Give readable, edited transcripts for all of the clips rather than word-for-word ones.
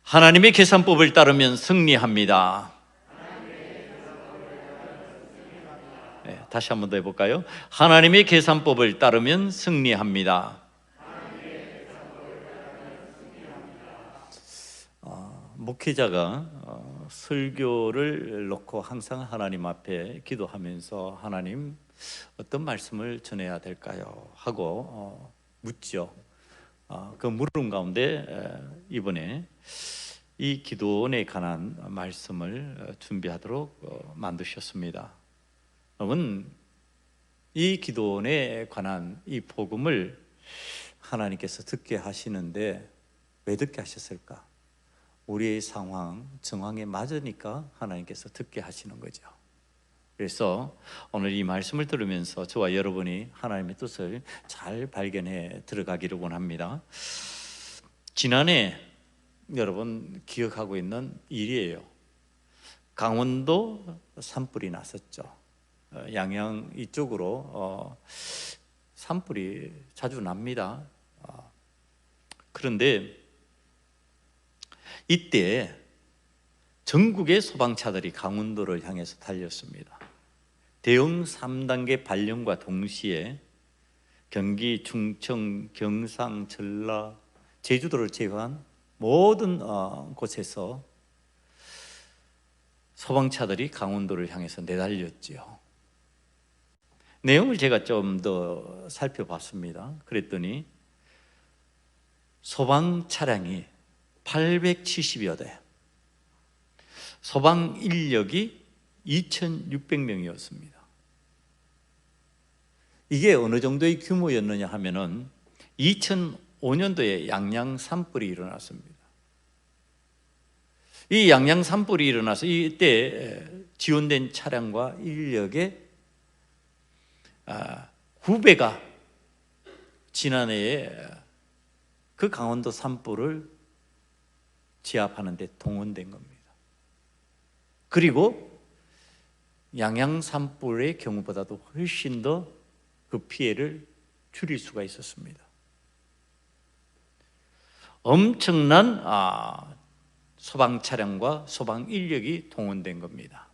하나님의 계산법을 따르면 승리합니다. 네, 다시 한 번 더 해볼까요? 하나님의 계산법을 따르면 승리합니다. 목회자가 설교를 놓고 항상 하나님 앞에 기도하면서 하나님 어떤 말씀을 전해야 될까요? 하고 묻죠. 그 물음 가운데 이번에 이 기도원에 관한 말씀을 준비하도록 만드셨습니다. 여러분, 이 기도원에 관한 이 복음을 하나님께서 듣게 하시는데 왜 듣게 하셨을까? 우리의 상황, 정황에 맞으니까 하나님께서 듣게 하시는 거죠. 그래서 오늘 이 말씀을 들으면서 저와 여러분이 하나님의 뜻을 잘 발견해 들어가기를 원합니다. 지난해 여러분 기억하고 있는 일이에요. 강원도 산불이 났었죠. 양양 이쪽으로 산불이 자주 납니다. 그런데 이때 전국의 소방차들이 강원도를 향해서 달렸습니다. 대형 3단계 발령과 동시에 경기, 충청, 경상, 전라, 제주도를 제외한 모든 곳에서 소방차들이 강원도를 향해서 내달렸지요. 내용을 제가 좀 더 살펴봤습니다. 그랬더니 소방 차량이 870여 대, 소방 인력이 2,600명이었습니다. 이게 어느 정도의 규모였느냐 하면은 2005년도에 양양 산불이 일어났습니다. 이 양양 산불이 일어나서 이때 지원된 차량과 인력의 9배가 지난해에 그 강원도 산불을 제압하는 데 동원된 겁니다. 그리고 양양 산불의 경우보다도 훨씬 더 그 피해를 줄일 수가 있었습니다. 엄청난 소방 차량과 소방 인력이 동원된 겁니다.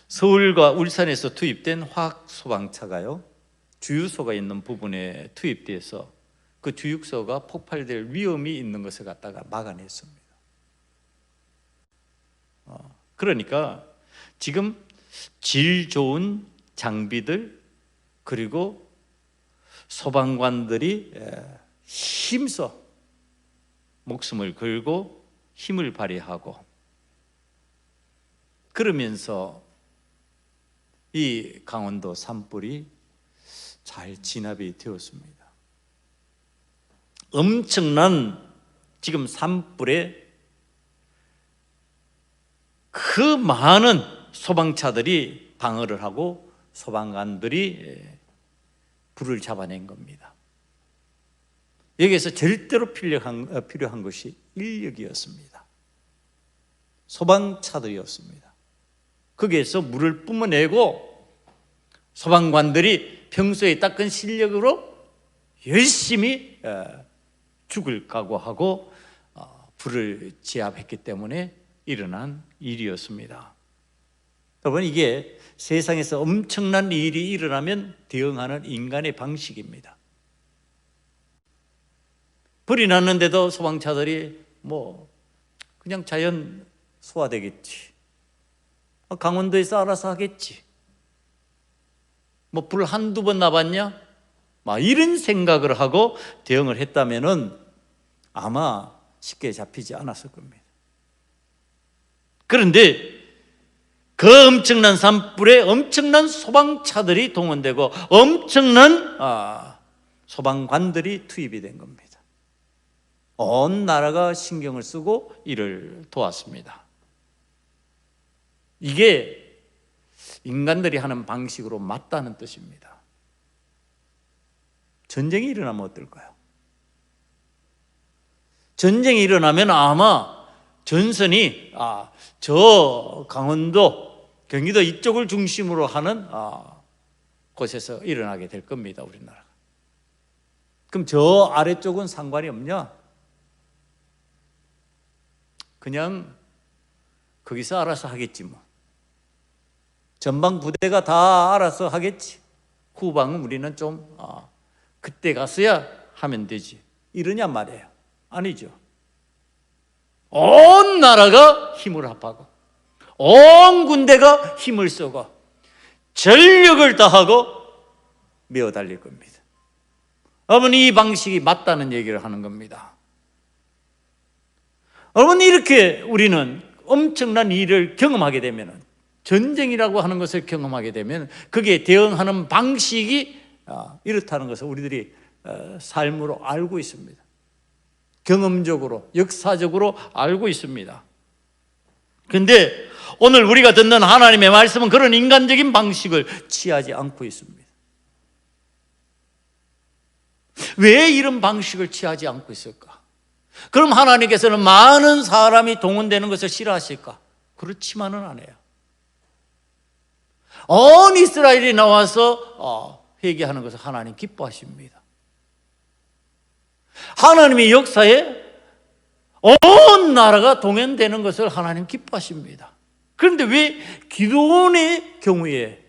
서울과 울산에서 투입된 화학 소방차가요, 주유소가 있는 부분에 투입돼서 그 주유소가 폭발될 위험이 있는 것을 갖다가 막아냈습니다. 그러니까 지금 질 좋은 장비들 그리고 소방관들이 힘써 목숨을 걸고 힘을 발휘하고 그러면서 이 강원도 산불이 잘 진압이 되었습니다. 엄청난 지금 산불에 그 많은 소방차들이 방어를 하고 소방관들이 불을 잡아낸 겁니다. 여기에서 절대로 필요한 것이 인력이었습니다. 소방차들이었습니다. 거기에서 물을 뿜어내고 소방관들이 평소에 닦은 실력으로 열심히 죽을 각오하고 불을 제압했기 때문에 일어난 일이었습니다. 여러분, 이게 세상에서 엄청난 일이 일어나면 대응하는 인간의 방식입니다. 불이 났는데도 소방차들이 그냥 자연 소화되겠지, 강원도에서 알아서 하겠지, 불 한두 번 나봤냐, 이런 생각을 하고 대응을 했다면은 아마 쉽게 잡히지 않았을 겁니다. 그런데 그 엄청난 산불에 엄청난 소방차들이 동원되고 엄청난 소방관들이 투입이 된 겁니다. 온 나라가 신경을 쓰고 이를 도왔습니다. 이게 인간들이 하는 방식으로 맞다는 뜻입니다. 전쟁이 일어나면 어떨까요? 전쟁이 일어나면 아마 전선이 저 강원도, 경기도 이쪽을 중심으로 하는 곳에서 일어나게 될 겁니다. 우리나라가. 그럼 저 아래쪽은 상관이 없냐? 그냥 거기서 알아서 하겠지 뭐. 전방 부대가 다 알아서 하겠지. 후방은 우리는 좀 그때 가서야 하면 되지. 이러냐 말이에요. 아니죠. 온 나라가 힘을 합하고 온 군대가 힘을 쓰고 전력을 다하고 메어 달릴 겁니다. 여러분, 이 방식이 맞다는 얘기를 하는 겁니다. 여러분, 이렇게 우리는 엄청난 일을 경험하게 되면, 전쟁이라고 하는 것을 경험하게 되면 거기에 대응하는 방식이 이렇다는 것을 우리들이 삶으로 알고 있습니다. 경험적으로, 역사적으로 알고 있습니다. 그런데 오늘 우리가 듣는 하나님의 말씀은 그런 인간적인 방식을 취하지 않고 있습니다. 왜 이런 방식을 취하지 않고 있을까? 그럼 하나님께서는 많은 사람이 동원되는 것을 싫어하실까? 그렇지만은 않아요. 온 이스라엘이 나와서 회개하는 것을 하나님 기뻐하십니다. 하나님의 역사에 온 나라가 동원되는 것을 하나님 기뻐하십니다. 그런데 왜 기드온의 경우에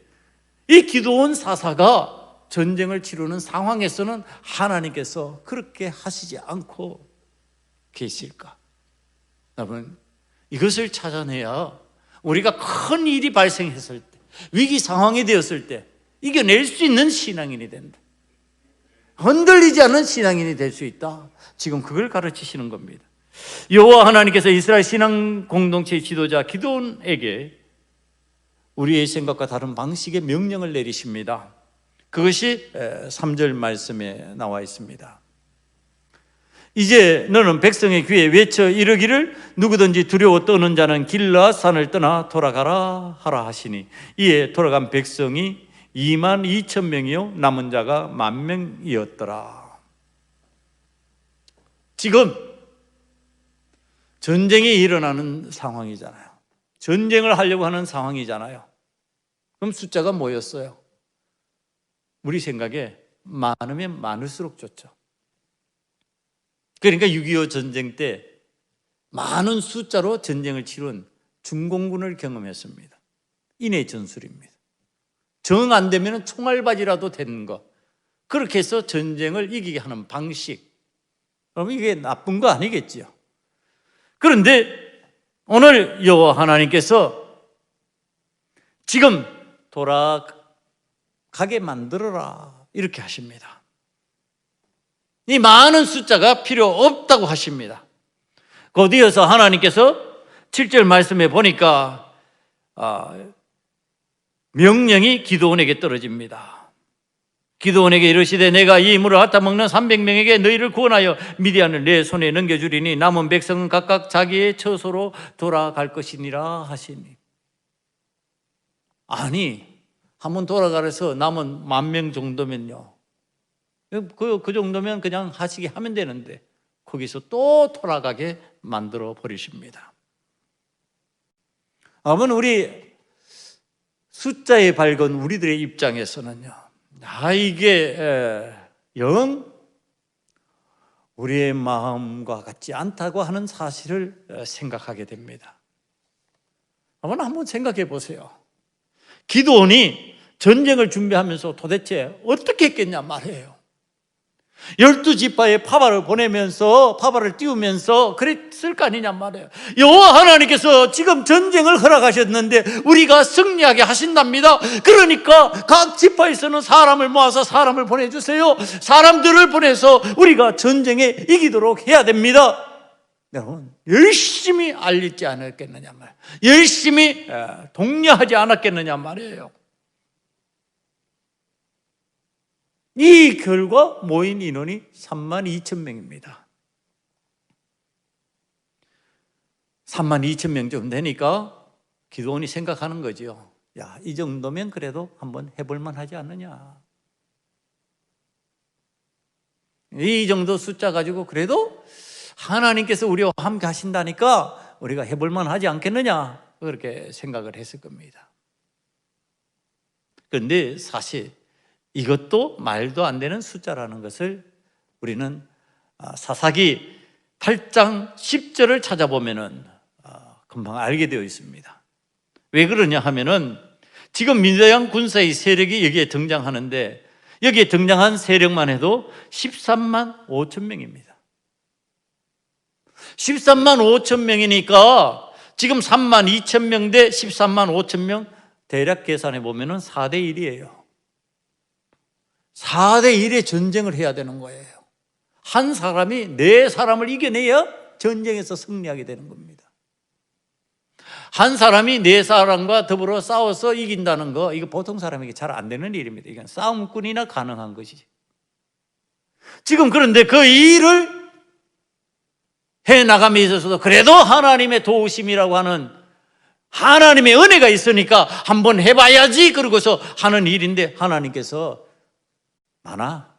이 기드온 사사가 전쟁을 치르는 상황에서는 하나님께서 그렇게 하시지 않고 계실까? 여러분, 이것을 찾아내야 우리가 큰 일이 발생했을 때, 위기 상황이 되었을 때 이겨낼 수 있는 신앙인이 된다. 흔들리지 않는 신앙인이 될 수 있다. 지금 그걸 가르치시는 겁니다. 여호와 하나님께서 이스라엘 신앙 공동체의 지도자 기드온에게 우리의 생각과 다른 방식의 명령을 내리십니다. 그것이 3절 말씀에 나와 있습니다. 이제 너는 백성의 귀에 외쳐 이르기를 누구든지 두려워 떠는 자는 길라 산을 떠나 돌아가라 하라 하시니 이에 돌아간 백성이 22,000명이요 남은 자가 10,000명이었더라. 지금 전쟁이 일어나는 상황이잖아요. 전쟁을 하려고 하는 상황이잖아요. 그럼 숫자가 뭐였어요? 우리 생각에 많으면 많을수록 좋죠. 그러니까 6.25 전쟁 때 많은 숫자로 전쟁을 치른 중공군을 경험했습니다. 인의 전술입니다. 정 안 되면 총알바지라도 되는 것, 그렇게 해서 전쟁을 이기게 하는 방식. 그럼 이게 나쁜 거 아니겠지요. 그런데 오늘 여호와 하나님께서 지금 돌아가게 만들어라 이렇게 하십니다. 이 많은 숫자가 필요 없다고 하십니다. 곧 이어서 하나님께서 7절 말씀에 보니까 명령이 기드온에게 떨어집니다. 기드온에게 이르시되 내가 이 물을 핥아 먹는 300명에게 너희를 구원하여 미디안을 내 손에 넘겨주리니 남은 백성은 각각 자기의 처소로 돌아갈 것이니라 하시니. 아니, 한번 돌아가서 남은 10,000명 정도면요, 그 정도면 그냥 하시게 하면 되는데 거기서 또 돌아가게 만들어 버리십니다. 아무튼 우리 숫자에 밝은 우리들의 입장에서는요, 이게 영 우리의 마음과 같지 않다고 하는 사실을 생각하게 됩니다. 한번 생각해 보세요. 기드온이 전쟁을 준비하면서 도대체 어떻게 했겠냐 말이에요. 12지파에 파바를 보내면서 파바를 띄우면서 그랬을 거 아니냐 말이에요. 여호와 하나님께서 지금 전쟁을 허락하셨는데 우리가 승리하게 하신답니다. 그러니까 각 지파에서는 사람을 모아서 사람을 보내주세요. 사람들을 보내서 우리가 전쟁에 이기도록 해야 됩니다. 여러분, 열심히 알리지 않았겠느냐 말이에요. 열심히 독려하지 않았겠느냐 말이에요. 이 결과 모인 인원이 32,000명입니다. 32,000명 좀 되니까 기드온이 생각하는 거죠. 야, 이 정도면 그래도 한번 해볼만 하지 않느냐. 이 정도 숫자 가지고 그래도 하나님께서 우리와 함께 하신다니까 우리가 해볼만 하지 않겠느냐, 그렇게 생각을 했을 겁니다. 그런데 사실 이것도 말도 안 되는 숫자라는 것을 우리는 사사기 8장 10절을 찾아보면은 금방 알게 되어 있습니다. 왜 그러냐 하면은 지금 민주당 군사의 세력이 여기에 등장하는데 여기에 등장한 세력만 해도 13만 5천 명입니다. 13만 5천 명이니까 지금 3만 2천 명 대 13만 5천 명 대략 계산해 보면은 4대 1이에요. 4대 1의 전쟁을 해야 되는 거예요. 한 사람이 네 사람을 이겨내야 전쟁에서 승리하게 되는 겁니다. 한 사람이 네 사람과 더불어 싸워서 이긴다는 거, 이거 보통 사람에게 잘 안 되는 일입니다. 이건 싸움꾼이나 가능한 것이지. 지금 그런데 그 일을 해나감에 있어서도 그래도 하나님의 도우심이라고 하는 하나님의 은혜가 있으니까 한번 해봐야지 그러고서 하는 일인데 하나님께서 많아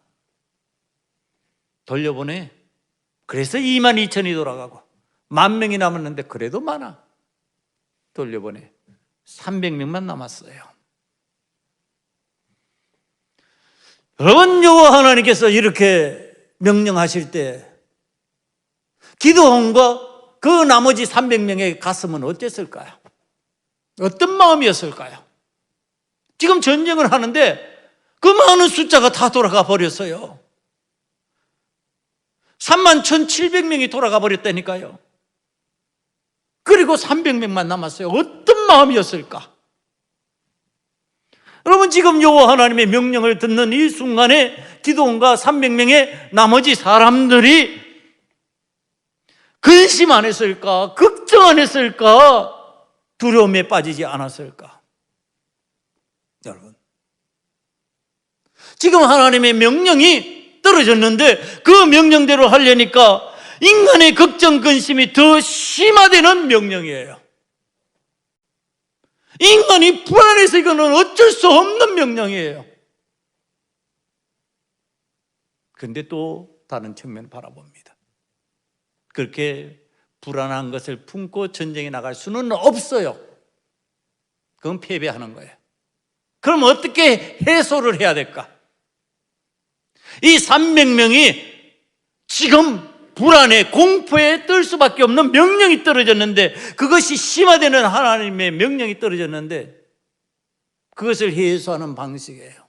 돌려보내. 그래서 2만 2천이 돌아가고 10,000명이 남았는데 그래도 많아 돌려보내. 300명만 남았어요. 여러분, 여호와 하나님께서 이렇게 명령하실 때 기드온과 그 나머지 300명의 가슴은 어땠을까요? 어떤 마음이었을까요? 지금 전쟁을 하는데 그 많은 숫자가 다 돌아가 버렸어요. 31,700명이 돌아가 버렸다니까요. 그리고 300명만 남았어요. 어떤 마음이었을까? 여러분, 지금 여호와 하나님의 명령을 듣는 이 순간에 기드온과 300명의 나머지 사람들이 근심 안 했을까? 걱정 안 했을까? 두려움에 빠지지 않았을까? 여러분, 지금 하나님의 명령이 떨어졌는데 그 명령대로 하려니까 인간의 걱정, 근심이 더 심화되는 명령이에요. 인간이 불안해서 이거는 어쩔 수 없는 명령이에요. 그런데 또 다른 측면을 바라봅니다. 그렇게 불안한 것을 품고 전쟁에 나갈 수는 없어요. 그건 패배하는 거예요. 그럼 어떻게 해소를 해야 될까? 이 300명이 지금 불안에 공포에 떨 수밖에 없는 명령이 떨어졌는데 그것이 심화되는 하나님의 명령이 떨어졌는데 그것을 해소하는 방식이에요.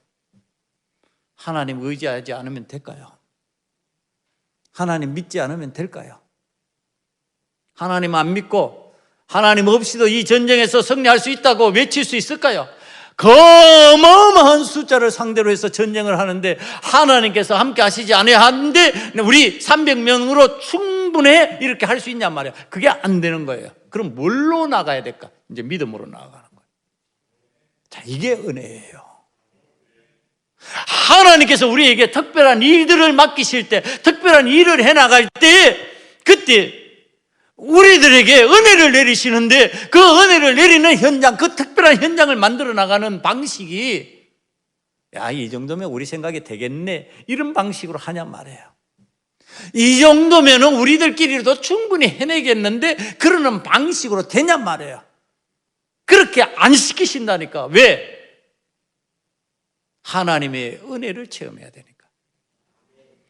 하나님 의지하지 않으면 될까요? 하나님 믿지 않으면 될까요? 하나님 안 믿고 하나님 없이도 이 전쟁에서 승리할 수 있다고 외칠 수 있을까요? 그 어마어마한 숫자를 상대로 해서 전쟁을 하는데 하나님께서 함께 하시지 않아야 하는데 우리 300명으로 충분해 이렇게 할 수 있냔 말이에요. 그게 안 되는 거예요. 그럼 뭘로 나가야 될까? 이제 믿음으로 나가는 거예요. 자, 이게 은혜예요. 하나님께서 우리에게 특별한 일들을 맡기실 때, 특별한 일을 해나갈 때, 그때 우리들에게 은혜를 내리시는데 그 은혜를 내리는 현장, 그 특별한 현장을 만들어 나가는 방식이 야, 이 정도면 우리 생각이 되겠네 이런 방식으로 하냔 말이에요. 이 정도면 우리들끼리도 충분히 해내겠는데 그러는 방식으로 되냔 말이에요. 그렇게 안 시키신다니까. 왜? 하나님의 은혜를 체험해야 되니까.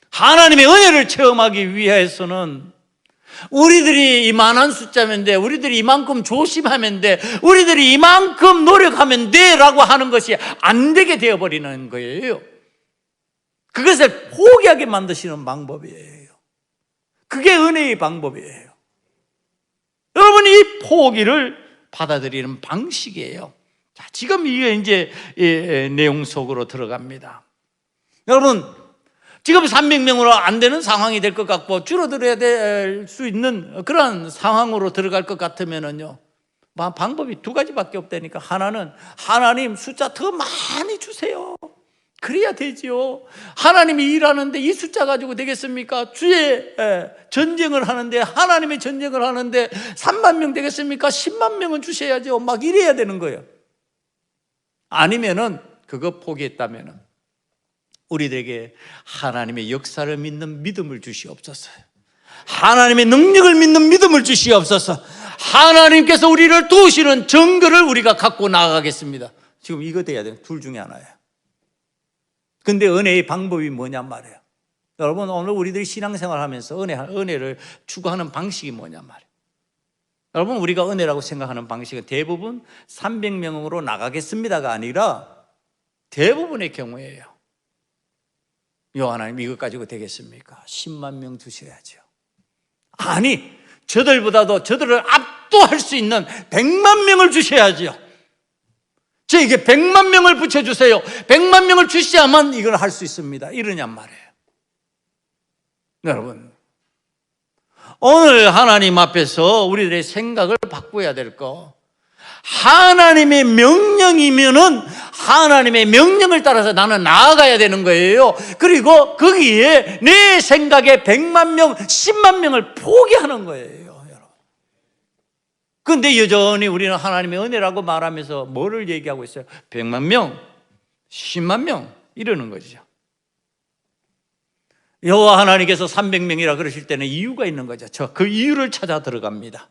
하나님의 은혜를 체험하기 위해서는 우리들이 이만한 숫자면 돼, 우리들이 이만큼 조심하면 돼, 우리들이 이만큼 노력하면 돼 라고 하는 것이 안 되게 되어버리는 거예요. 그것을 포기하게 만드시는 방법이에요. 그게 은혜의 방법이에요. 여러분이 이 포기를 받아들이는 방식이에요. 자, 지금 이게 이제 내용 속으로 들어갑니다. 여러분, 지금 300명으로 안 되는 상황이 될 것 같고 줄어들어야 될 수 있는 그런 상황으로 들어갈 것 같으면은요, 방법이 두 가지밖에 없다니까. 하나는 하나님 숫자 더 많이 주세요. 그래야 되지요. 하나님이 일하는데 이 숫자 가지고 되겠습니까? 주의 전쟁을 하는데, 하나님의 전쟁을 하는데 3만 명 되겠습니까? 10만 명은 주셔야죠. 막 이래야 되는 거예요. 아니면은 그거 포기했다면은 우리들에게 하나님의 역사를 믿는 믿음을 주시옵소서. 하나님의 능력을 믿는 믿음을 주시옵소서. 하나님께서 우리를 도우시는 증거를 우리가 갖고 나아가겠습니다. 지금 이거 돼야 돼요. 둘 중에 하나예요. 근데 은혜의 방법이 뭐냔 말이에요. 여러분, 오늘 우리들이 신앙생활 하면서 은혜를 추구하는 방식이 뭐냔 말이에요. 여러분, 우리가 은혜라고 생각하는 방식은 대부분 300명으로 나가겠습니다가 아니라 대부분의 경우에요. 요 하나님 이것 가지고 되겠습니까? 10만 명 주셔야죠. 아니, 저들보다도 저들을 압도할 수 있는 100만 명을 주셔야죠. 저에게 100만 명을 붙여주세요. 100만 명을 주셔야만 이걸 할 수 있습니다. 이러냔 말이에요. 여러분, 오늘 하나님 앞에서 우리들의 생각을 바꿔야 될 거, 하나님의 명령이면은 하나님의 명령을 따라서 나는 나아가야 되는 거예요. 그리고 거기에 내 생각에 100만 명, 10만 명을 포기하는 거예요, 여러분. 그런데 여전히 우리는 하나님의 은혜라고 말하면서 뭐를 얘기하고 있어요? 100만 명, 10만 명 이러는 거죠. 여호와 하나님께서 300명이라 그러실 때는 이유가 있는 거죠. 저 그 이유를 찾아 들어갑니다.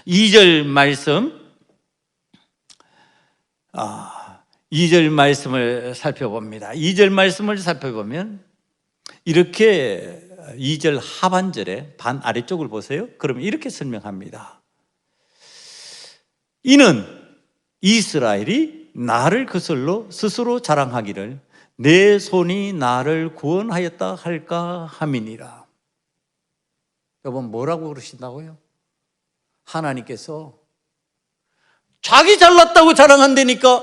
2절 말씀, 2절 말씀을 살펴봅니다. 2절 말씀을 살펴보면 이렇게 2절 하반절에 반 아래쪽을 보세요. 그러면 이렇게 설명합니다. 이는 이스라엘이 나를 거슬러 스스로 자랑하기를 내 손이 나를 구원하였다 할까 함이니라. 여러분, 뭐라고 그러신다고요? 하나님께서 자기 잘났다고 자랑한다니까,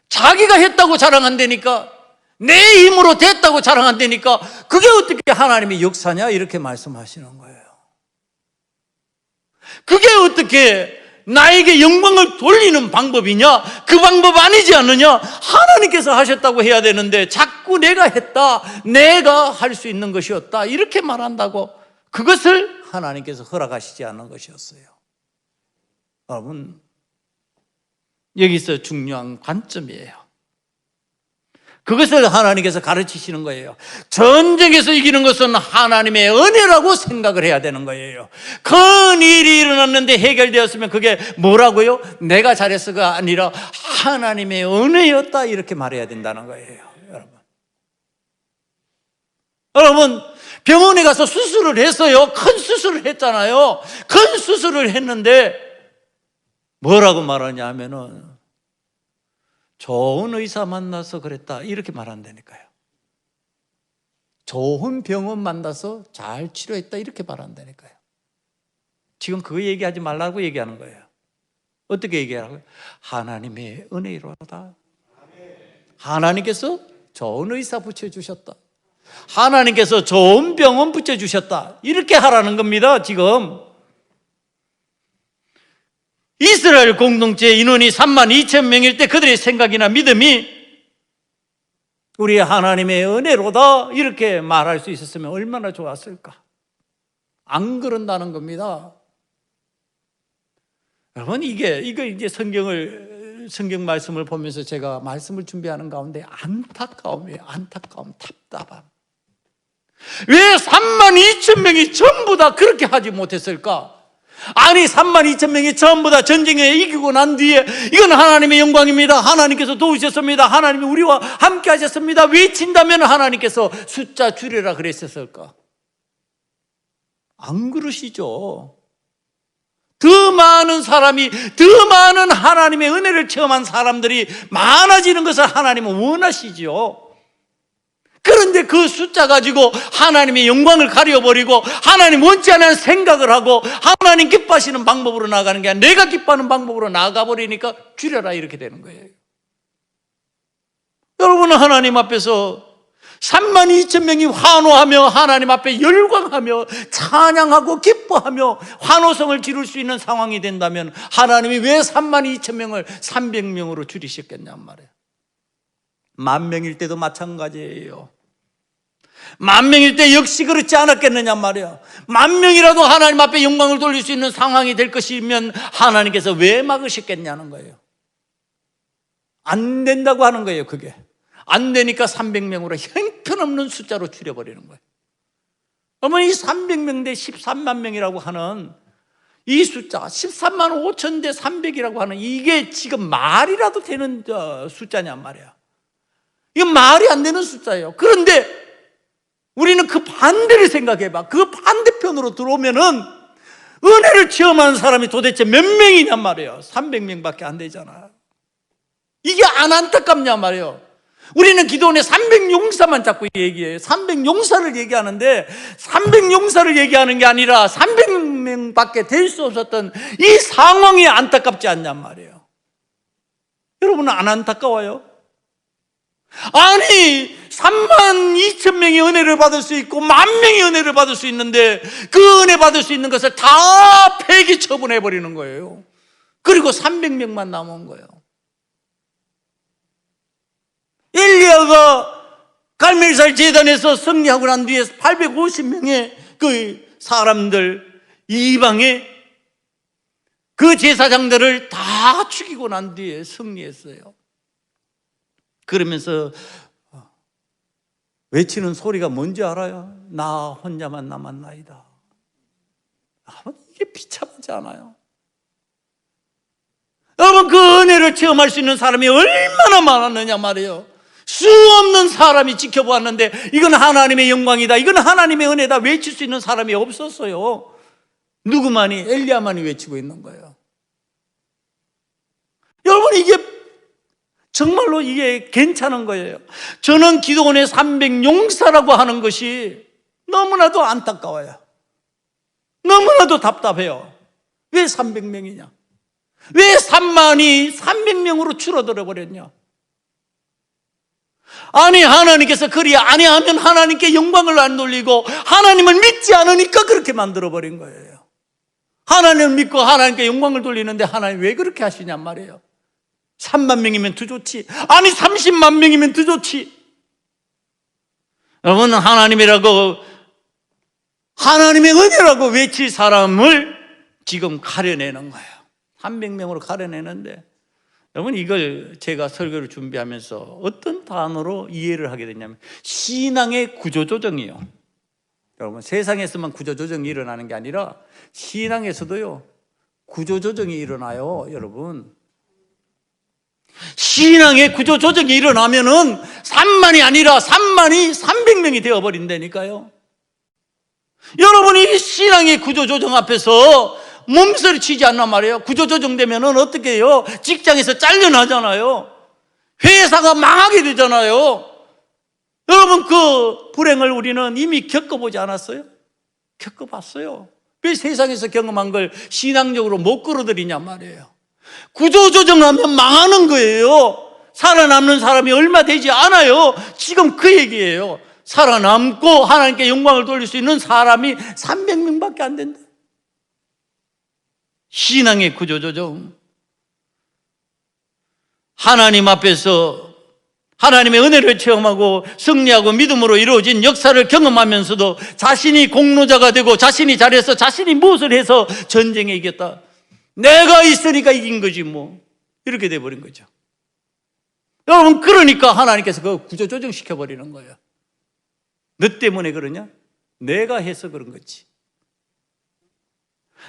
자기가 했다고 자랑한다니까, 내 힘으로 됐다고 자랑한다니까, 그게 어떻게 하나님의 역사냐? 이렇게 말씀하시는 거예요. 그게 어떻게 나에게 영광을 돌리는 방법이냐? 그 방법 아니지 않느냐? 하나님께서 하셨다고 해야 되는데 자꾸 내가 했다, 내가 할 수 있는 것이었다, 이렇게 말한다고. 그것을 하나님께서 허락하시지 않은 것이었어요. 여러분, 여기서 중요한 관점이에요. 그것을 하나님께서 가르치시는 거예요. 전쟁에서 이기는 것은 하나님의 은혜라고 생각을 해야 되는 거예요. 큰 일이 일어났는데 해결되었으면 그게 뭐라고요? 내가 잘했어가 아니라 하나님의 은혜였다, 이렇게 말해야 된다는 거예요. 여러분, 병원에 가서 수술을 했어요. 큰 수술을 했잖아요. 큰 수술을 했는데 뭐라고 말하냐 하면은 좋은 의사 만나서 그랬다, 이렇게 말한다니까요. 좋은 병원 만나서 잘 치료했다, 이렇게 말한다니까요. 지금 그거 얘기하지 말라고 얘기하는 거예요. 어떻게 얘기하라고요? 하나님의 은혜로다. 하나님께서 좋은 의사 붙여주셨다, 하나님께서 좋은 병원 붙여주셨다, 이렇게 하라는 겁니다. 지금 이스라엘 공동체 인원이 32,000명일 때 그들의 생각이나 믿음이 우리 하나님의 은혜로다, 이렇게 말할 수 있었으면 얼마나 좋았을까. 안 그런다는 겁니다. 여러분, 이게 이제 성경 말씀을 보면서 제가 말씀을 준비하는 가운데 안타까움이에요. 안타까움, 답답함. 왜 32,000명이 전부 다 그렇게 하지 못했을까? 아니, 32,000명이 전부 다 전쟁에 이기고 난 뒤에 이건 하나님의 영광입니다, 하나님께서 도우셨습니다, 하나님이 우리와 함께 하셨습니다 외친다면 하나님께서 숫자 줄여라 그랬었을까? 안 그러시죠. 더 많은 사람이, 더 많은 하나님의 은혜를 체험한 사람들이 많아지는 것을 하나님은 원하시죠. 그런데 그 숫자 가지고 하나님의 영광을 가려버리고 하나님 원치 않는 생각을 하고 하나님 기뻐하시는 방법으로 나아가는 게 아니라 내가 기뻐하는 방법으로 나아가버리니까 줄여라, 이렇게 되는 거예요. 여러분은 하나님 앞에서 32,000명이 환호하며 하나님 앞에 열광하며 찬양하고 기뻐하며 환호성을 지를 수 있는 상황이 된다면 하나님이 왜 32,000명을 300명으로 줄이셨겠냔 말이에요. 10,000명일 때도 마찬가지예요. 10,000명일 때 역시 그렇지 않았겠느냐 말이야. 10,000명이라도 하나님 앞에 영광을 돌릴 수 있는 상황이 될 것이면 하나님께서 왜 막으셨겠냐는 거예요. 안 된다고 하는 거예요. 그게 안 되니까 300명으로 형편없는 숫자로 줄여버리는 거예요. 어머니, 300명 대 13만 명이라고 하는 이 숫자, 13만 5천 대 300이라고 하는 이게 지금 말이라도 되는 숫자냔 말이야. 이건 말이 안 되는 숫자예요. 그런데 우리는 그 반대를 생각해봐. 그 반대편으로 들어오면은 은혜를 체험하는 사람이 도대체 몇 명이냔 말이에요. 300명밖에 안 되잖아요. 이게 안 안타깝냐 말이에요. 우리는 기도원의 300용사만 자꾸 얘기해요. 300용사를 얘기하는데 300용사를 얘기하는 게 아니라 300명밖에 될 수 없었던 이 상황이 안타깝지 않냔 말이에요. 여러분은 안 안타까워요? 아니 32,000명이 은혜를 받을 수 있고 10,000명이 은혜를 받을 수 있는데 그 은혜 받을 수 있는 것을 다 폐기 처분해버리는 거예요. 그리고 300명만 남은 거예요. 엘리야가 갈멜살 제단에서 승리하고 난 뒤에 850명의 그 사람들, 이방의 그 제사장들을 다 죽이고 난 뒤에 승리했어요. 그러면서 외치는 소리가 뭔지 알아요? 나 혼자만 남았나이다. 이게 비참하지 않아요? 여러분, 그 은혜를 체험할 수 있는 사람이 얼마나 많았느냐 말이에요. 수 없는 사람이 지켜보았는데 이건 하나님의 영광이다, 이건 하나님의 은혜다 외칠 수 있는 사람이 없었어요. 누구만이? 엘리야만이 외치고 있는 거예요. 여러분, 이게 정말로 이게 괜찮은 거예요. 저는 기도원의 300용사라고 하는 것이 너무나도 안타까워요. 너무나도 답답해요. 왜 300명이냐? 왜 3만이 300명으로 줄어들어 버렸냐? 아니, 하나님께서 그리 아니하면 하나님께 영광을 안 돌리고 하나님을 믿지 않으니까 그렇게 만들어버린 거예요. 하나님을 믿고 하나님께 영광을 돌리는데 하나님 왜 그렇게 하시냔 말이에요. 3만 명이면 더 좋지. 아니 30만 명이면 더 좋지. 여러분, 하나님이라고, 하나님의 은혜라고 외칠 사람을 지금 가려내는 거예요. 300명으로 가려내는데, 여러분, 이걸 제가 설교를 준비하면서 어떤 단어로 이해를 하게 됐냐면 신앙의 구조조정이요. 여러분, 세상에서만 구조조정이 일어나는 게 아니라 신앙에서도요 구조조정이 일어나요. 여러분, 신앙의 구조조정이 일어나면은 3만이 아니라 3만이 300명이 되어버린다니까요. 여러분이 신앙의 구조조정 앞에서 몸서리치지 않란 말이에요. 구조조정되면은 어떻게 해요? 직장에서 잘려나잖아요. 회사가 망하게 되잖아요. 여러분, 그 불행을 우리는 이미 겪어보지 않았어요? 겪어봤어요. 왜 세상에서 경험한 걸 신앙적으로 못 끌어들이냔 말이에요. 구조조정하면 망하는 거예요. 살아남는 사람이 얼마 되지 않아요. 지금 그 얘기예요. 살아남고 하나님께 영광을 돌릴 수 있는 사람이 300명밖에 안 된다. 신앙의 구조조정. 하나님 앞에서 하나님의 은혜를 체험하고 승리하고 믿음으로 이루어진 역사를 경험하면서도 자신이 공로자가 되고 자신이 잘해서 자신이 무엇을 해서 전쟁에 이겼다, 내가 있으니까 이긴 거지 뭐, 이렇게 돼버린 거죠. 여러분, 그러니까 하나님께서 그거 구조조정 시켜버리는 거예요. 너 때문에 그러냐? 내가 해서 그런 거지.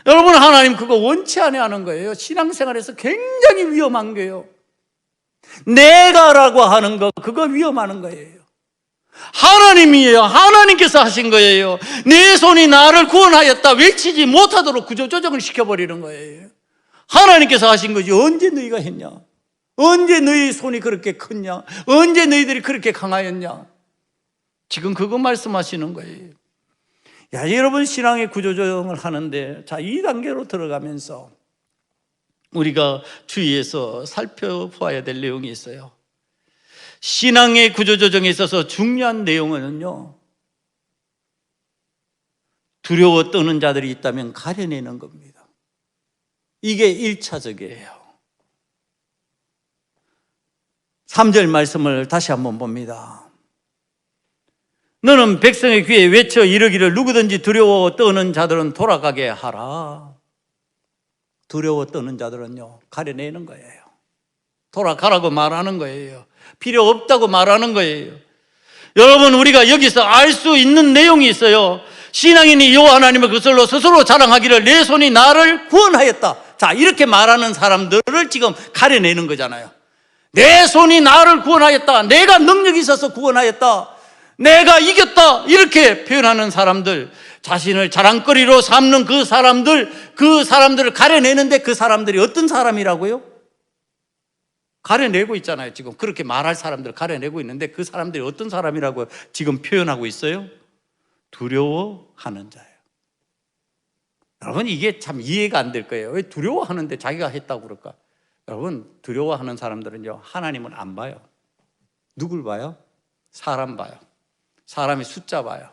여러분, 하나님 그거 원치 않아 하는 거예요. 신앙생활에서 굉장히 위험한 거예요. 내가라고 하는 거, 그거 위험하는 거예요. 하나님이에요. 하나님께서 하신 거예요. 내 손이 나를 구원하였다 외치지 못하도록 구조조정을 시켜버리는 거예요. 하나님께서 하신 거지 언제 너희가 했냐? 언제 너희 손이 그렇게 컸냐? 언제 너희들이 그렇게 강하였냐? 지금 그거 말씀하시는 거예요. 야, 여러분, 신앙의 구조조정을 하는데, 자, 2단계로 들어가면서 우리가 주의해서 살펴보아야 될 내용이 있어요. 신앙의 구조조정에 있어서 중요한 내용은요, 두려워 떠는 자들이 있다면 가려내는 겁니다. 이게 1차적이에요. 3절 말씀을 다시 한번 봅니다. 너는 백성의 귀에 외쳐 이르기를 누구든지 두려워 떠는 자들은 돌아가게 하라. 두려워 떠는 자들은요, 가려내는 거예요. 돌아가라고 말하는 거예요. 필요 없다고 말하는 거예요. 여러분, 우리가 여기서 알 수 있는 내용이 있어요. 신앙인이 여호와 하나님의 것을로 스스로 자랑하기를 내 손이 나를 구원하였다. 자, 이렇게 말하는 사람들을 지금 가려내는 거잖아요. 내 손이 나를 구원하였다, 내가 능력이 있어서 구원하였다, 내가 이겼다, 이렇게 표현하는 사람들, 자신을 자랑거리로 삼는 그 사람들을 가려내는데 그 사람들이 어떤 사람이라고요? 가려내고 있잖아요. 지금 그렇게 말할 사람들 가려내고 있는데 그 사람들이 어떤 사람이라고 지금 표현하고 있어요? 두려워하는 자예요. 여러분, 이게 참 이해가 안 될 거예요. 왜 두려워하는데 자기가 했다고 그럴까? 여러분, 두려워하는 사람들은요, 하나님은 안 봐요. 누굴 봐요? 사람 봐요. 사람의 숫자 봐요.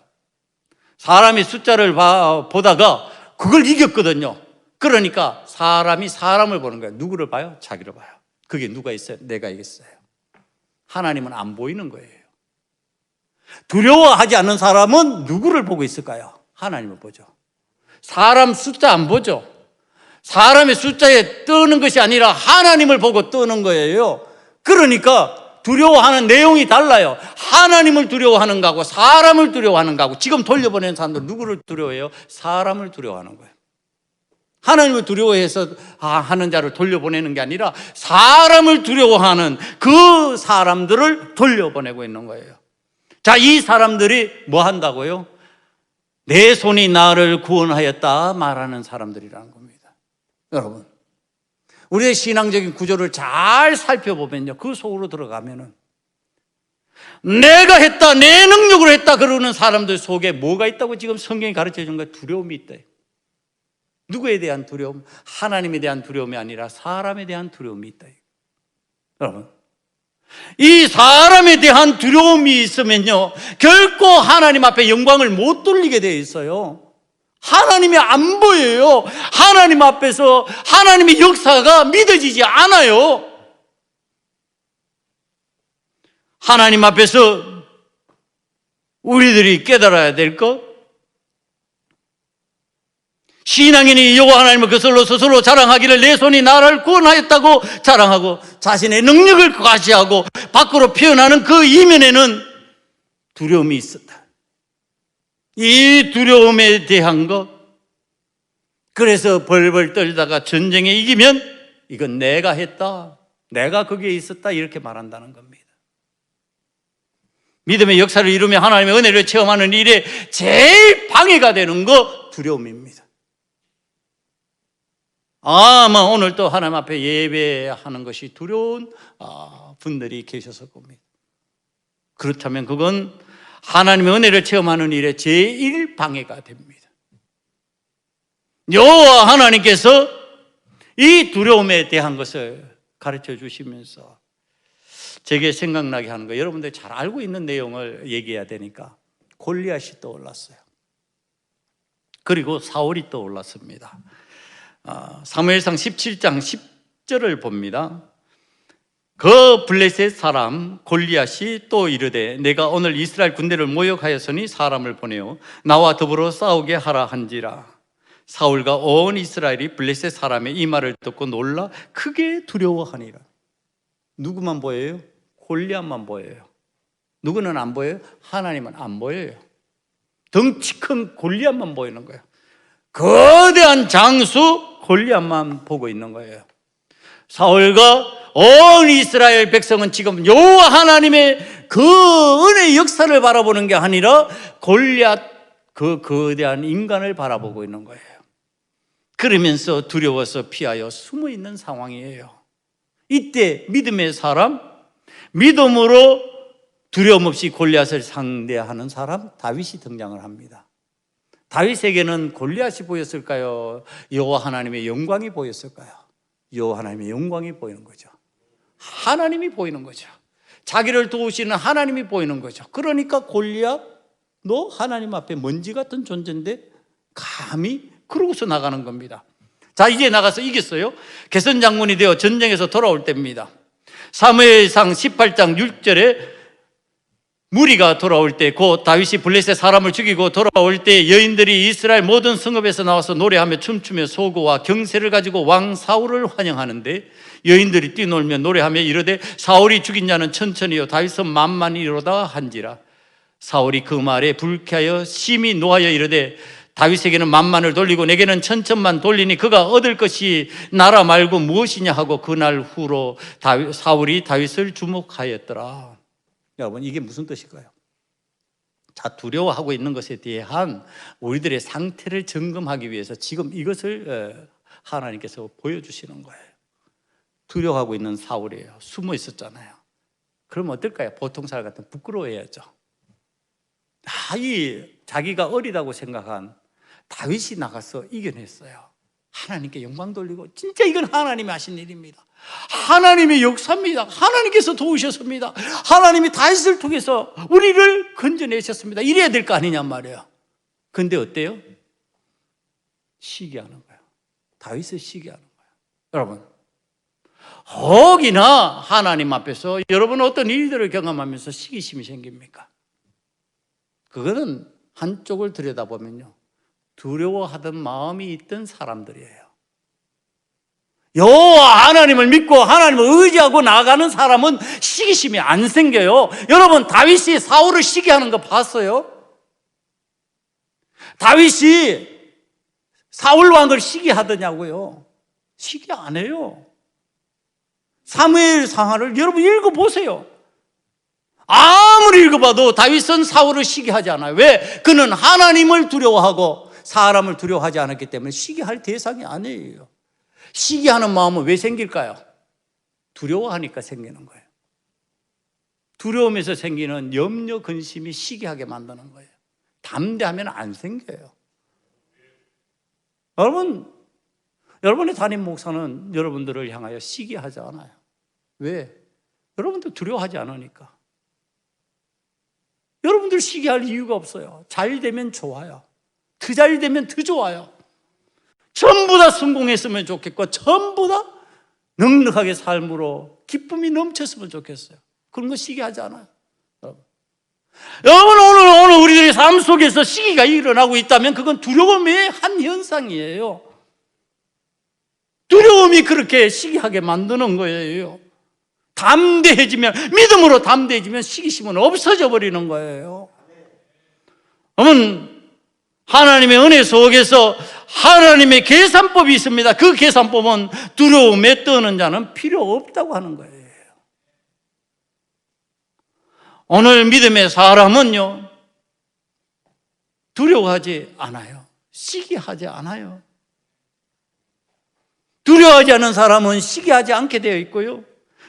사람의 숫자를 보다가 그걸 이겼거든요. 그러니까 사람이 사람을 보는 거예요. 누구를 봐요? 자기를 봐요. 그게 누가 있어요? 내가 이겼어요. 하나님은 안 보이는 거예요. 두려워하지 않는 사람은 누구를 보고 있을까요? 하나님을 보죠. 사람 숫자 안 보죠. 사람의 숫자에 뜨는 것이 아니라 하나님을 보고 뜨는 거예요. 그러니까 두려워하는 내용이 달라요. 하나님을 두려워하는 거하고 사람을 두려워하는 거하고. 지금 돌려보내는 사람들 누구를 두려워해요? 사람을 두려워하는 거예요. 하나님을 두려워해서 하는 자를 돌려보내는 게 아니라 사람을 두려워하는 그 사람들을 돌려보내고 있는 거예요. 자, 이 사람들이 뭐 한다고요? 내 손이 나를 구원하였다 말하는 사람들이라는 겁니다. 여러분, 우리의 신앙적인 구조를 잘 살펴보면요, 그 속으로 들어가면은 내가 했다, 내 능력으로 했다 그러는 사람들 속에 뭐가 있다고 지금 성경이 가르쳐 준 거예요? 두려움이 있다. 누구에 대한 두려움? 하나님에 대한 두려움이 아니라 사람에 대한 두려움이 있다. 여러분, 이 사람에 대한 두려움이 있으면요, 결코 하나님 앞에 영광을 못 돌리게 되어 있어요. 하나님이 안 보여요. 하나님 앞에서 하나님의 역사가 믿어지지 않아요. 하나님 앞에서 우리들이 깨달아야 될 것, 신앙인이 여호와 하나님을 그슬로 스스로 자랑하기를 내 손이 나를 구원하였다고 자랑하고 자신의 능력을 과시하고 밖으로 표현하는 그 이면에는 두려움이 있었다. 이 두려움에 대한 것, 그래서 벌벌 떨다가 전쟁에 이기면 이건 내가 했다, 내가 거기에 있었다 이렇게 말한다는 겁니다. 믿음의 역사를 이루며 하나님의 은혜를 체험하는 일에 제일 방해가 되는 거 두려움입니다. 아마 오늘 또 하나님 앞에 예배하는 것이 두려운 분들이 계셨을 겁니다. 그렇다면 그건 하나님의 은혜를 체험하는 일에 제일 방해가 됩니다. 여호와 하나님께서 이 두려움에 대한 것을 가르쳐 주시면서 제게 생각나게 하는 거, 여러분들 잘 알고 있는 내용을 얘기해야 되니까 골리앗이 떠올랐어요. 그리고 사울이 떠올랐습니다. 사무엘상 17장 10절을 봅니다. 그 블레셋 사람 골리앗이 또 이르되 내가 오늘 이스라엘 군대를 모욕하였으니 사람을 보내어 나와 더불어 싸우게 하라 한지라. 사울과 온 이스라엘이 블레셋 사람의 이 말을 듣고 놀라 크게 두려워하니라. 누구만 보여요? 골리앗만 보여요. 누구는 안 보여요? 하나님은 안 보여요. 덩치 큰 골리앗만 보이는 거예요. 거대한 장수 골리앗만 보고 있는 거예요. 사울과 온 이스라엘 백성은 지금 여호와 하나님의 그 은혜의 역사를 바라보는 게 아니라 골리앗 그 거대한 인간을 바라보고 있는 거예요. 그러면서 두려워서 피하여 숨어 있는 상황이에요. 이때 믿음의 사람, 믿음으로 두려움 없이 골리앗을 상대하는 사람 다윗이 등장을 합니다. 다윗에게는 골리앗이 보였을까요? 여호와 하나님의 영광이 보였을까요? 여호와 하나님의 영광이 보이는 거죠. 하나님이 보이는 거죠. 자기를 도우시는 하나님이 보이는 거죠. 그러니까 골리앗, 너 하나님 앞에 먼지 같은 존재인데 감히 그러고서 나가는 겁니다. 자, 이제 나가서 이겼어요. 개선 장군이 되어 전쟁에서 돌아올 때입니다. 사무엘상 18장 6절에 무리가 돌아올 때 곧 다윗이 블레셋 사람을 죽이고 돌아올 때 여인들이 이스라엘 모든 성읍에서 나와서 노래하며 춤추며 소고와 경세를 가지고 왕 사울을 환영하는데 여인들이 뛰놀며 노래하며 이르되 사울이 죽인 자는 천천히요 다윗은 만만히로다 한지라. 사울이 그 말에 불쾌하여 심히 노하여 이르되 다윗에게는 만만을 돌리고 내게는 천천만 돌리니 그가 얻을 것이 나라 말고 무엇이냐 하고 그날 후로 사울이 다윗을 주목하였더라. 여러분, 이게 무슨 뜻일까요? 자, 두려워하고 있는 것에 대한 우리들의 상태를 점검하기 위해서 지금 이것을 하나님께서 보여주시는 거예요. 두려워하고 있는 사울이에요. 숨어 있었잖아요. 그럼 어떨까요? 보통 사람 같으면 부끄러워해야죠. 자기가 어리다고 생각한 다윗이 나가서 이겨냈어요. 하나님께 영광 돌리고, 진짜 이건 하나님이 하신 일입니다. 하나님의 역사입니다. 하나님께서 도우셨습니다. 하나님이 다윗을 통해서 우리를 건져내셨습니다. 이래야 될 거 아니냔 말이에요. 근데 어때요? 시기하는 거예요. 다윗을 시기하는 거예요. 여러분, 혹이나 하나님 앞에서 여러분 어떤 일들을 경험하면서 시기심이 생깁니까? 그거는 한쪽을 들여다보면요, 두려워하던 마음이 있던 사람들이에요. 여호와 하나님을 믿고 하나님을 의지하고 나아가는 사람은 시기심이 안 생겨요. 여러분, 다윗이 사울을 시기하는 거 봤어요? 다윗이 사울 왕을 시기하더냐고요? 시기 안 해요. 사무엘 상하를 여러분 읽어보세요. 아무리 읽어봐도 다윗은 사울을 시기하지 않아요. 왜? 그는 하나님을 두려워하고 사람을 두려워하지 않았기 때문에 시기할 대상이 아니에요. 시기하는 마음은 왜 생길까요? 두려워하니까 생기는 거예요. 두려움에서 생기는 염려, 근심이 시기하게 만드는 거예요. 담대하면 안 생겨요. 여러분의 담임 목사는 여러분들을 향하여 시기하지 않아요. 왜? 여러분들 두려워하지 않으니까. 여러분들 시기할 이유가 없어요. 잘 되면 좋아요. 더 잘 되면 더 좋아요. 전부 다 성공했으면 좋겠고, 전부 다 넉넉하게 삶으로 기쁨이 넘쳤으면 좋겠어요. 그런 거 시기하지 않아요. 여러분, 오늘 우리들의 삶 속에서 시기가 일어나고 있다면 그건 두려움의 한 현상이에요. 두려움이 그렇게 시기하게 만드는 거예요. 담대해지면, 믿음으로 담대해지면 시기심은 없어져 버리는 거예요. 여러분, 하나님의 은혜 속에서 하나님의 계산법이 있습니다. 그 계산법은 두려움에 떠는 자는 필요 없다고 하는 거예요. 오늘 믿음의 사람은요, 두려워하지 않아요. 시기하지 않아요. 두려워하지 않은 사람은 시기하지 않게 되어 있고요,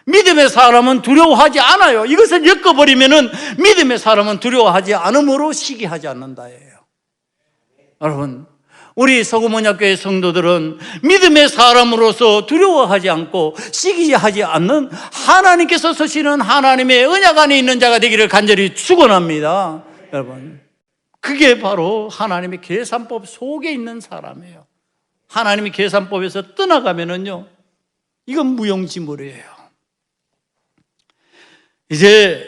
믿음의 사람은 두려워하지 않아요. 이것을 엮어버리면은 믿음의 사람은 두려워하지 않으므로 시기하지 않는다예요. 여러분, 우리 소금언약교회 성도들은 믿음의 사람으로서 두려워하지 않고 시기하지 않는 하나님께서 서시는 하나님의 언약 안에 있는 자가 되기를 간절히 축원합니다. 여러분, 그게 바로 하나님의 계산법 속에 있는 사람이에요. 하나님의 계산법에서 떠나가면은요, 이건 무용지물이에요. 이제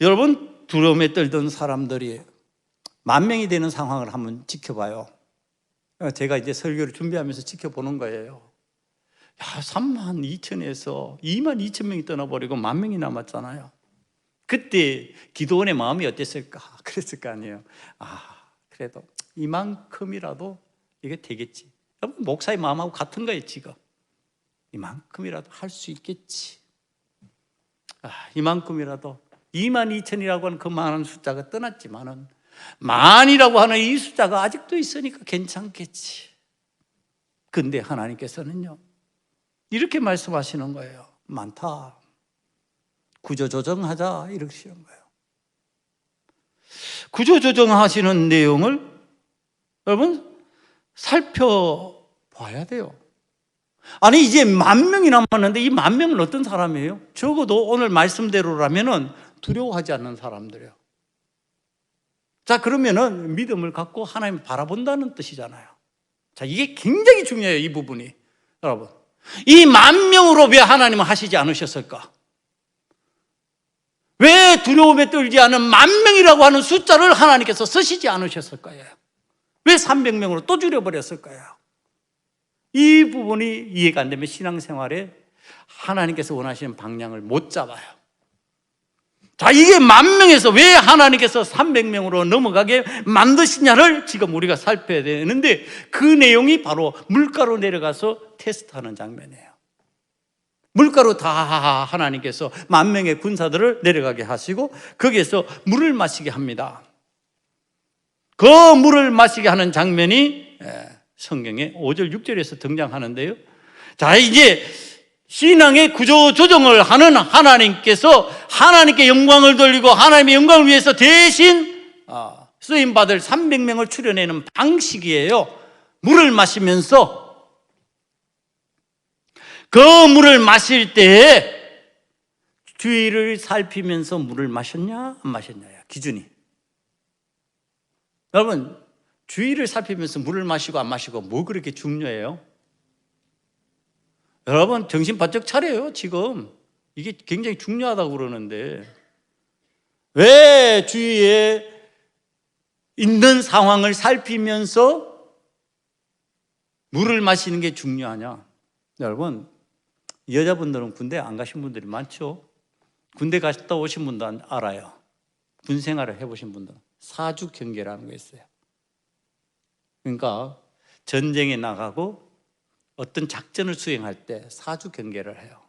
여러분, 두려움에 떨던 사람들이 10,000명이 되는 상황을 한번 지켜봐요. 제가 이제 설교를 준비하면서 지켜보는 거예요. 32,000에서 22,000명이 떠나버리고 10,000명이 남았잖아요. 그때 기도원의 마음이 어땠을까? 그랬을 거 아니에요. 그래도 이만큼이라도 이게 되겠지. 목사의 마음하고 같은 거예요, 지금. 이만큼이라도 할 수 있겠지. 이만큼이라도 22,000이라고 하는 그 많은 숫자가 떠났지만은 만이라고 하는 이 숫자가 아직도 있으니까 괜찮겠지. 근데 하나님께서는요, 이렇게 말씀하시는 거예요. 많다. 구조조정하자, 이러시는 거예요. 구조조정하시는 내용을 여러분 살펴봐야 돼요. 아니, 이제 10,000명이 남았는데 이 10,000명은 어떤 사람이에요? 적어도 오늘 말씀대로라면은 두려워하지 않는 사람들이에요. 자, 그러면은 믿음을 갖고 하나님을 바라본다는 뜻이잖아요. 자, 이게 굉장히 중요해요, 이 부분이. 여러분, 이 10,000명으로 왜 하나님은 하시지 않으셨을까? 왜 두려움에 떨지 않은 10,000명이라고 하는 숫자를 하나님께서 쓰시지 않으셨을 거예요? 왜 300명으로 또 줄여버렸을 거예요? 이 부분이 이해가 안 되면 신앙생활에 하나님께서 원하시는 방향을 못 잡아요. 자, 이게 10,000명에서 왜 하나님께서 300명으로 넘어가게 만드시냐를 지금 우리가 살펴야 되는데, 그 내용이 바로 물가로 내려가서 테스트하는 장면이에요. 물가로 다 하나님께서 10,000명의 군사들을 내려가게 하시고 거기에서 물을 마시게 합니다. 그 물을 마시게 하는 장면이 성경의 5절, 6절에서 등장하는데요. 자, 이제 신앙의 구조 조정을 하는 하나님께서 하나님께 영광을 돌리고 하나님의 영광을 위해서 대신 쓰임받을 300명을 추려내는 방식이에요. 물을 마시면서 그 물을 마실 때에 주위를 살피면서 물을 마셨냐 안 마셨냐야 기준이. 여러분, 주위를 살피면서 물을 마시고 안 마시고 뭐 그렇게 중요해요? 여러분, 정신 바짝 차려요. 지금 이게 굉장히 중요하다고 그러는데 왜 주위에 있는 상황을 살피면서 물을 마시는 게 중요하냐? 여러분, 여자분들은 군대 안 가신 분들이 많죠. 군대 갔다 오신 분도 알아요. 군 생활을 해보신 분들은 사주 경계라는 게 있어요. 그러니까 전쟁에 나가고 어떤 작전을 수행할 때 사주 경계를 해요.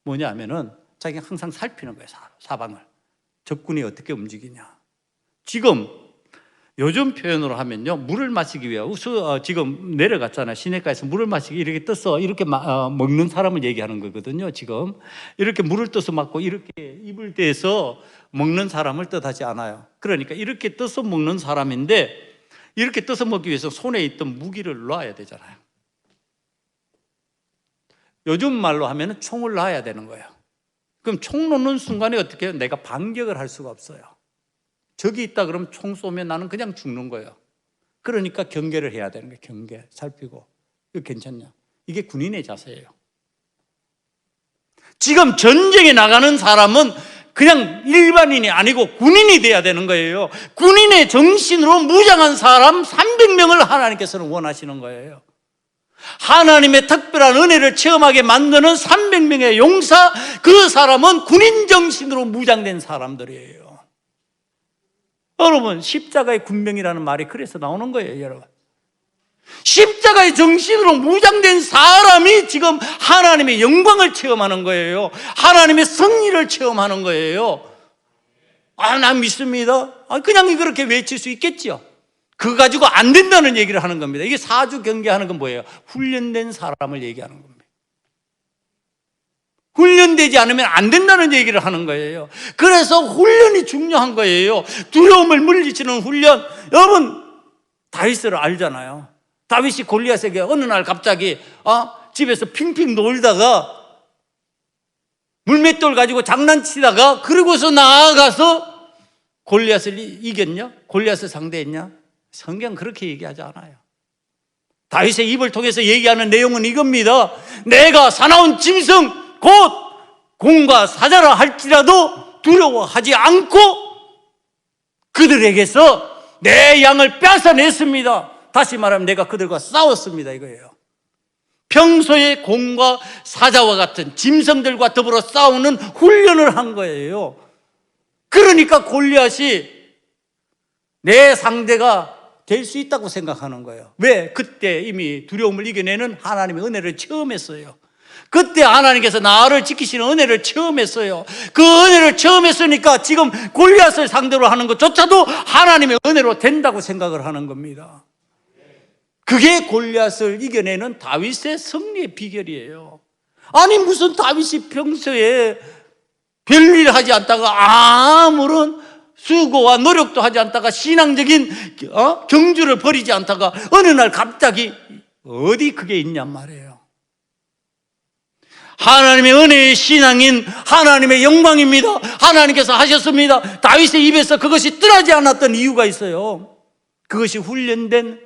뭐냐면은 자기가 항상 살피는 거예요. 사방을. 적군이 어떻게 움직이냐. 지금 요즘 표현으로 하면요, 물을 마시기 위해 지금 내려갔잖아요. 시내가에서 물을 마시기 이렇게 떠서 이렇게 먹는 사람을 얘기하는 거거든요. 지금 이렇게 물을 떠서 맞고 이렇게 입을 대서 먹는 사람을 뜻하지 않아요. 그러니까 이렇게 떠서 먹는 사람인데 이렇게 떠서 먹기 위해서 손에 있던 무기를 놔야 되잖아요. 요즘 말로 하면 총을 놔야 되는 거예요. 그럼 총 놓는 순간에 어떻게 해요? 내가 반격을 할 수가 없어요. 적이 있다 그러면 총 쏘면 나는 그냥 죽는 거예요. 그러니까 경계를 해야 되는 거예요. 경계, 살피고. 이거 괜찮냐? 이게 군인의 자세예요. 지금 전쟁에 나가는 사람은 그냥 일반인이 아니고 군인이 돼야 되는 거예요. 군인의 정신으로 무장한 사람 300명을 하나님께서는 원하시는 거예요. 하나님의 특별한 은혜를 체험하게 만드는 300명의 용사, 그 사람은 군인 정신으로 무장된 사람들이에요. 여러분, 십자가의 군병이라는 말이 그래서 나오는 거예요, 여러분. 십자가의 정신으로 무장된 사람이 지금 하나님의 영광을 체험하는 거예요. 하나님의 승리를 체험하는 거예요. 난 믿습니다. 그냥 그렇게 외칠 수 있겠죠. 그거 가지고 안 된다는 얘기를 하는 겁니다. 이게 사주 경계하는 건 뭐예요? 훈련된 사람을 얘기하는 겁니다. 훈련되지 않으면 안 된다는 얘기를 하는 거예요. 그래서 훈련이 중요한 거예요. 두려움을 물리치는 훈련. 여러분, 다윗을 알잖아요. 다윗이 골리앗에게 어느 날 갑자기 집에서 핑핑 놀다가 물맷돌 가지고 장난치다가 그러고서 나아가서 골리앗을 이겼냐? 골리앗을 상대했냐? 성경 그렇게 얘기하지 않아요. 다윗의 입을 통해서 얘기하는 내용은 이겁니다. 내가 사나운 짐승 곧 공과 사자라 할지라도 두려워하지 않고 그들에게서 내 양을 뺏어냈습니다. 다시 말하면 내가 그들과 싸웠습니다, 이거예요. 평소에 공과 사자와 같은 짐승들과 더불어 싸우는 훈련을 한 거예요. 그러니까 골리앗이 내 상대가 될 수 있다고 생각하는 거예요. 왜? 그때 이미 두려움을 이겨내는 하나님의 은혜를 체험했어요. 그때 하나님께서 나를 지키시는 은혜를 체험했어요. 그 은혜를 체험했으니까 지금 골리앗을 상대로 하는 것조차도 하나님의 은혜로 된다고 생각을 하는 겁니다. 그게 골리앗을 이겨내는 다윗의 승리의 비결이에요. 아니, 무슨 다윗이 평소에 별일 하지 않다가 아무런 수고와 노력도 하지 않다가 신앙적인 경주를 벌이지 않다가 어느 날 갑자기 어디 그게 있냔 말이에요. 하나님의 은혜의 신앙인 하나님의 영광입니다. 하나님께서 하셨습니다. 다윗의 입에서 그것이 떠나지 않았던 이유가 있어요. 그것이 훈련된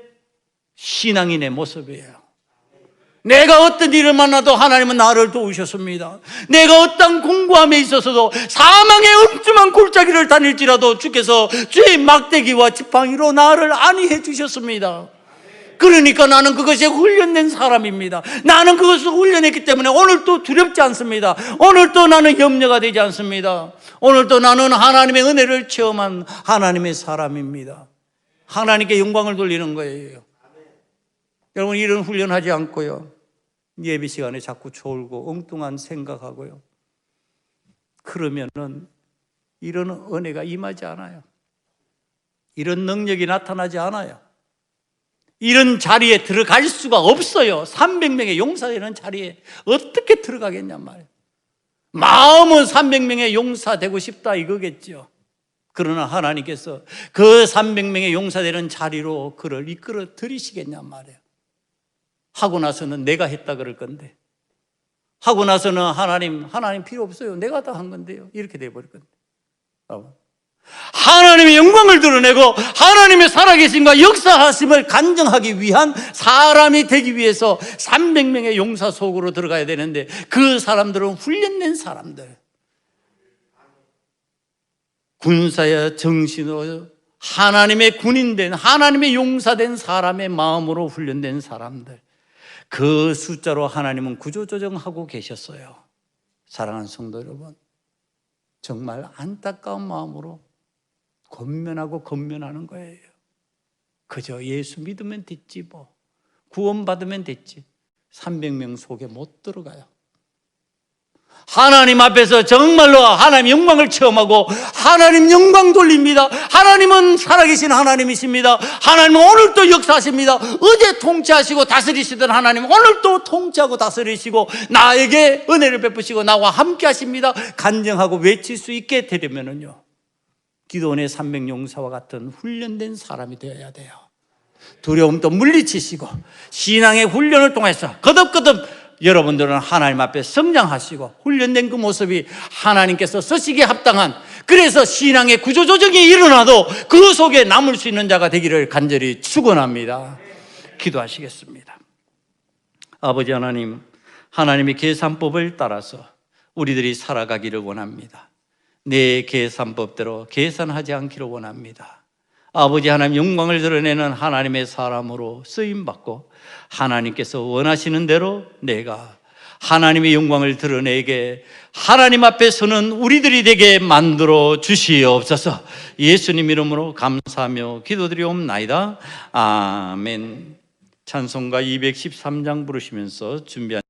신앙인의 모습이에요. 내가 어떤 일을 만나도 하나님은 나를 도우셨습니다. 내가 어떤 공고함에 있어서도 사망의 엄중한 골짜기를 다닐지라도 주께서 주의 막대기와 지팡이로 나를 안위해 주셨습니다. 그러니까 나는 그것에 훈련된 사람입니다. 나는 그것을 훈련했기 때문에 오늘도 두렵지 않습니다. 오늘도 나는 염려가 되지 않습니다. 오늘도 나는 하나님의 은혜를 체험한 하나님의 사람입니다. 하나님께 영광을 돌리는 거예요. 여러분, 이런 훈련하지 않고요, 예배 시간에 자꾸 졸고 엉뚱한 생각하고요. 그러면은 이런 은혜가 임하지 않아요. 이런 능력이 나타나지 않아요. 이런 자리에 들어갈 수가 없어요. 300명의 용사되는 자리에 어떻게 들어가겠냔 말이에요. 마음은 300명의 용사 되고 싶다 이거겠죠. 그러나 하나님께서 그 300명의 용사 되는 자리로 그를 이끌어 들이시겠냔 말이에요. 하고 나서는 내가 했다 그럴 건데, 하고 나서는 하나님 필요 없어요. 내가 다 한 건데요. 이렇게 돼버릴 건데. 하나님의 영광을 드러내고 하나님의 살아계심과 역사하심을 간증하기 위한 사람이 되기 위해서 300명의 용사 속으로 들어가야 되는데, 그 사람들은 훈련된 사람들, 군사의 정신으로 하나님의 군인된, 하나님의 용사된 사람의 마음으로 훈련된 사람들, 그 숫자로 하나님은 구조조정하고 계셨어요. 사랑하는 성도 여러분, 정말 안타까운 마음으로 권면하는 거예요. 그저 예수 믿으면 됐지, 뭐 구원받으면 됐지. 300명 속에 못 들어가요. 하나님 앞에서 정말로 하나님 영광을 체험하고 하나님 영광 돌립니다. 하나님은 살아계신 하나님이십니다. 하나님은 오늘도 역사하십니다. 어제 통치하시고 다스리시던 하나님은 오늘도 통치하고 다스리시고 나에게 은혜를 베푸시고 나와 함께 하십니다. 간증하고 외칠 수 있게 되려면은요, 기도원의 300용사와 같은 훈련된 사람이 되어야 돼요. 두려움도 물리치시고 신앙의 훈련을 통해서 거듭거듭 여러분들은 하나님 앞에 성장하시고 훈련된 그 모습이 하나님께서 쓰시기에 합당한, 그래서 신앙의 구조조정이 일어나도 그 속에 남을 수 있는 자가 되기를 간절히 축원합니다. 기도하시겠습니다. 아버지 하나님, 하나님의 계산법을 따라서 우리들이 살아가기를 원합니다. 내 계산법대로 계산하지 않기를 원합니다. 아버지 하나님, 영광을 드러내는 하나님의 사람으로 쓰임받고 하나님께서 원하시는 대로 내가 하나님의 영광을 드러내게 하나님 앞에 서는 우리들이 되게 만들어 주시옵소서. 예수님 이름으로 감사하며 기도드리옵나이다. 아멘. 찬송가 213장 부르시면서 준비한